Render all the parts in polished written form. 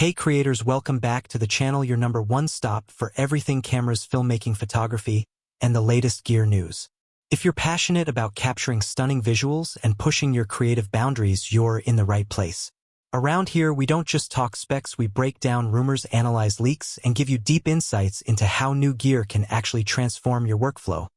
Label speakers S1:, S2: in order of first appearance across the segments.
S1: Hey creators, welcome back to the channel, your number one stop for everything cameras, filmmaking, photography, and the latest gear news. If you're passionate about capturing stunning visuals and pushing your creative boundaries, you're in the right place. Around here, we don't just talk specs, we break down rumors, analyze leaks, and give you deep insights into how new gear can actually transform your workflow.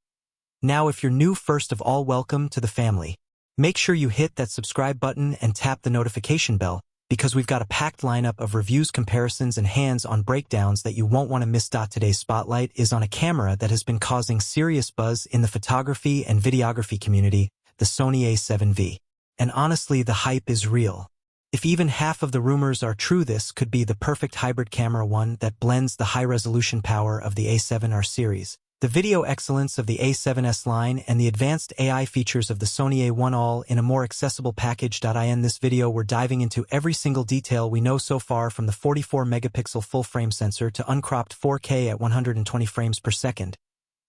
S1: Now, if you're new, first of all, welcome to the family. Make sure you hit that subscribe button and tap the notification bell, because we've got a packed lineup of reviews, comparisons, and hands-on breakdowns that you won't want to miss. Today's spotlight is on a camera that has been causing serious buzz in the photography and videography community, the Sony A7V. And honestly, the hype is real. If even half of the rumors are true, this could be the perfect hybrid camera, one that blends the high-resolution power of the A7R series, the video excellence of the A7S line, and the advanced AI features of the Sony A1, all in a more accessible package. In this video, we're diving into every single detail we know so far, from the 44-megapixel full-frame sensor to uncropped 4K at 120 frames per second,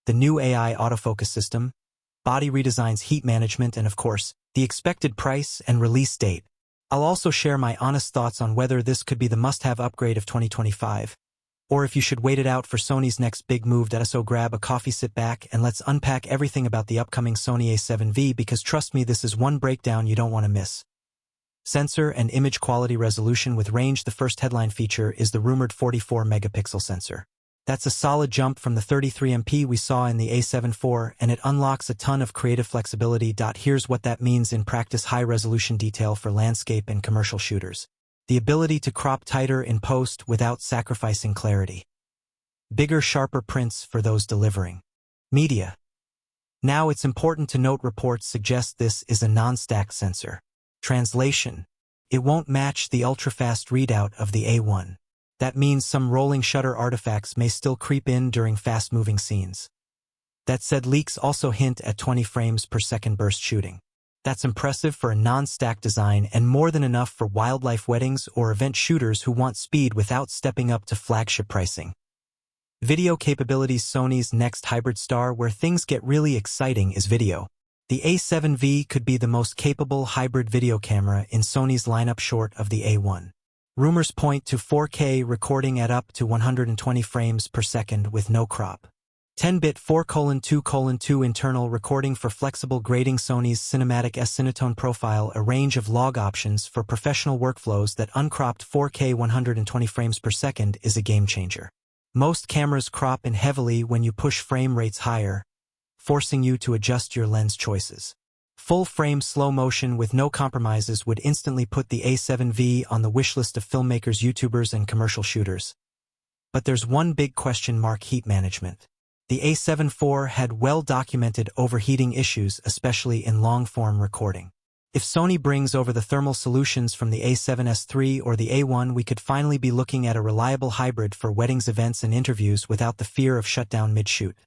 S1: the new AI autofocus system, body redesigns, heat management, and of course, the expected price and release date. I'll also share my honest thoughts on whether this could be the must-have upgrade of 2025. Or if you should wait it out for Sony's next big move. So grab a coffee, sit back, and let's unpack everything about the upcoming Sony A7V, because trust me, this is one breakdown you don't want to miss. Sensor and image quality, resolution with range. The first headline feature is the rumored 44-megapixel sensor. That's a solid jump from the 33MP we saw in the A7 IV, and it unlocks a ton of creative flexibility. Here's what that means in practice: high-resolution detail for landscape and commercial shooters. The ability to crop tighter in post without sacrificing clarity. Bigger, sharper prints for those delivering media. Now, it's important to note reports suggest this is a non-stacked sensor. Translation: it won't match the ultra-fast readout of the A1. That means some rolling shutter artifacts may still creep in during fast-moving scenes. That said, leaks also hint at 20 frames per second burst shooting. That's impressive for a non-stack design, and more than enough for wildlife weddings or event shooters who want speed without stepping up to flagship pricing. Video capabilities. Sony's next hybrid star. Where things get really exciting is video. The A7V could be the most capable hybrid video camera in Sony's lineup, short of the A1. Rumors point to 4K recording at up to 120 frames per second with no crop. 10-bit 4:2:2 internal recording for flexible grading. Sony's Cinematic S Cinetone profile, a range of log options for professional workflows. That uncropped 4K 120 frames per second is a game-changer. Most cameras crop in heavily when you push frame rates higher, forcing you to adjust your lens choices. Full-frame slow motion with no compromises would instantly put the A7V on the wishlist of filmmakers, YouTubers, and commercial shooters. But there's one big question mark: heat management. The A7 IV had well-documented overheating issues, especially in long-form recording. If Sony brings over the thermal solutions from the A7S III or the A1, we could finally be looking at a reliable hybrid for weddings, events, and interviews without the fear of shutdown mid-shoot.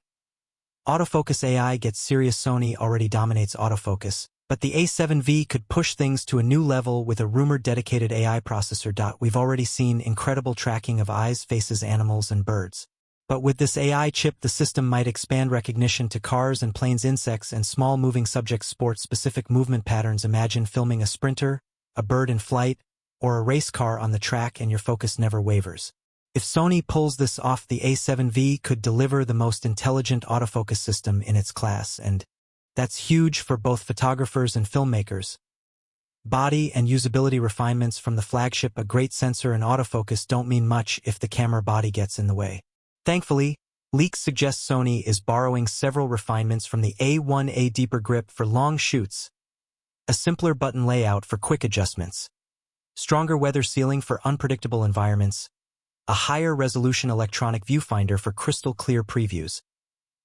S1: Autofocus AI gets serious. Sony already dominates autofocus, but the A7V could push things to a new level with a rumored dedicated AI processor. We've already seen incredible tracking of eyes, faces, animals, and birds. But with this AI chip, the system might expand recognition to cars and planes, insects, and small moving subjects, sport-specific movement patterns. Imagine filming a sprinter, a bird in flight, or a race car on the track, and your focus never wavers. If Sony pulls this off, the A7V could deliver the most intelligent autofocus system in its class, and that's huge for both photographers and filmmakers. Body and usability refinements from the flagship. A great sensor and autofocus don't mean much if the camera body gets in the way. Thankfully, leaks suggest Sony is borrowing several refinements from the A1: a deeper grip for long shoots, a simpler button layout for quick adjustments, stronger weather sealing for unpredictable environments, a higher resolution electronic viewfinder for crystal clear previews.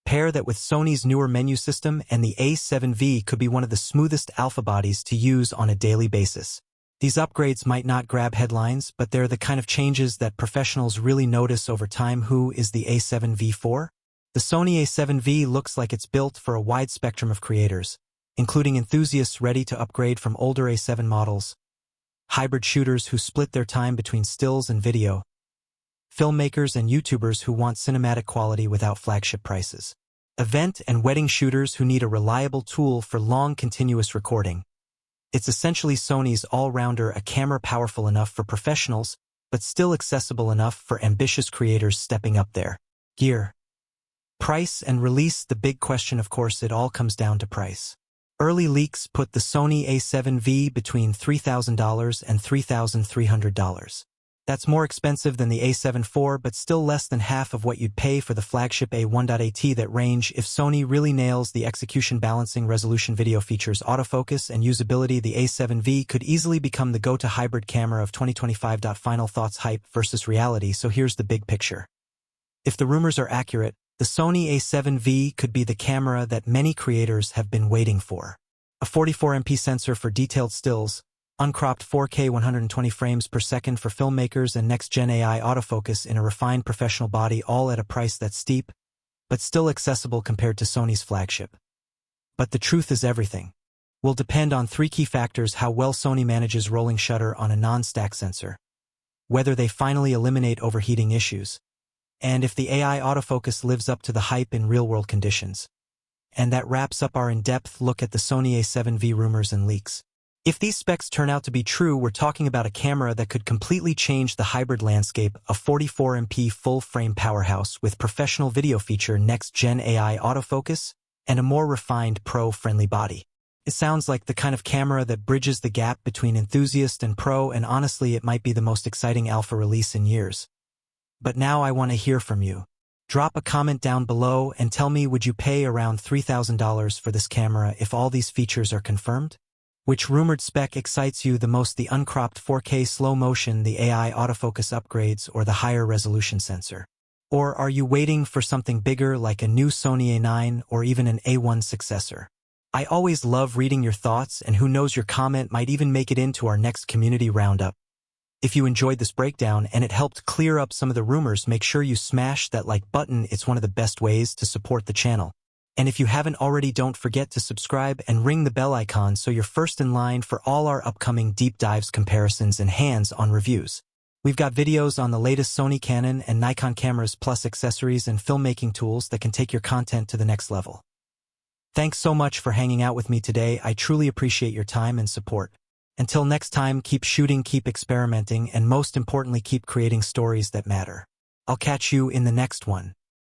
S1: Pair that with Sony's newer menu system, and the A7V could be one of the smoothest alpha bodies to use on a daily basis. These upgrades might not grab headlines, but they're the kind of changes that professionals really notice over time. Who is the A7V for? The Sony A7V looks like it's built for a wide spectrum of creators, including enthusiasts ready to upgrade from older A7 models, hybrid shooters who split their time between stills and video, filmmakers and YouTubers who want cinematic quality without flagship prices, event and wedding shooters who need a reliable tool for long continuous recording. It's essentially Sony's all-rounder, a camera powerful enough for professionals but still accessible enough for ambitious creators stepping up their gear. Price and release. The big question, of course, it all comes down to price. Early leaks put the Sony A7V between $3,000 and $3,300. That's more expensive than the A7 IV, but still less than half of what you'd pay for the flagship A1. That range, if Sony really nails the execution, balancing, resolution, video features, autofocus, and usability, the A7V could easily become the go-to hybrid camera of 2025. Final thoughts: hype versus reality. So here's the big picture. If the rumors are accurate, the Sony A7V could be the camera that many creators have been waiting for. A 44MP sensor for detailed stills, uncropped 4K 120 frames per second for filmmakers, and next-gen AI autofocus in a refined professional body, all at a price that's steep, but still accessible compared to Sony's flagship. But the truth is, everything will depend on three key factors: how well Sony manages rolling shutter on a non-stack sensor, whether they finally eliminate overheating issues, and if the AI autofocus lives up to the hype in real-world conditions. And that wraps up our in-depth look at the Sony A7V rumors and leaks. If these specs turn out to be true, we're talking about a camera that could completely change the hybrid landscape, a 44MP full-frame powerhouse with professional video feature, next-gen AI autofocus, and a more refined pro-friendly body. It sounds like the kind of camera that bridges the gap between enthusiast and pro, and honestly, it might be the most exciting alpha release in years. But now I want to hear from you. Drop a comment down below and tell me, would you pay around $3,000 for this camera if all these features are confirmed? Which rumored spec excites you the most, the uncropped 4K slow motion, the AI autofocus upgrades, or the higher resolution sensor? Or are you waiting for something bigger like a new Sony A9 or even an A1 successor? I always love reading your thoughts, and who knows, your comment might even make it into our next community roundup. If you enjoyed this breakdown and it helped clear up some of the rumors, make sure you smash that like button. It's one of the best ways to support the channel. And if you haven't already, don't forget to subscribe and ring the bell icon so you're first in line for all our upcoming deep dives, comparisons, and hands-on reviews. We've got videos on the latest Sony, Canon, and Nikon cameras, plus accessories and filmmaking tools that can take your content to the next level. Thanks so much for hanging out with me today. I truly appreciate your time and support. Until next time, keep shooting, keep experimenting, and most importantly, keep creating stories that matter. I'll catch you in the next one.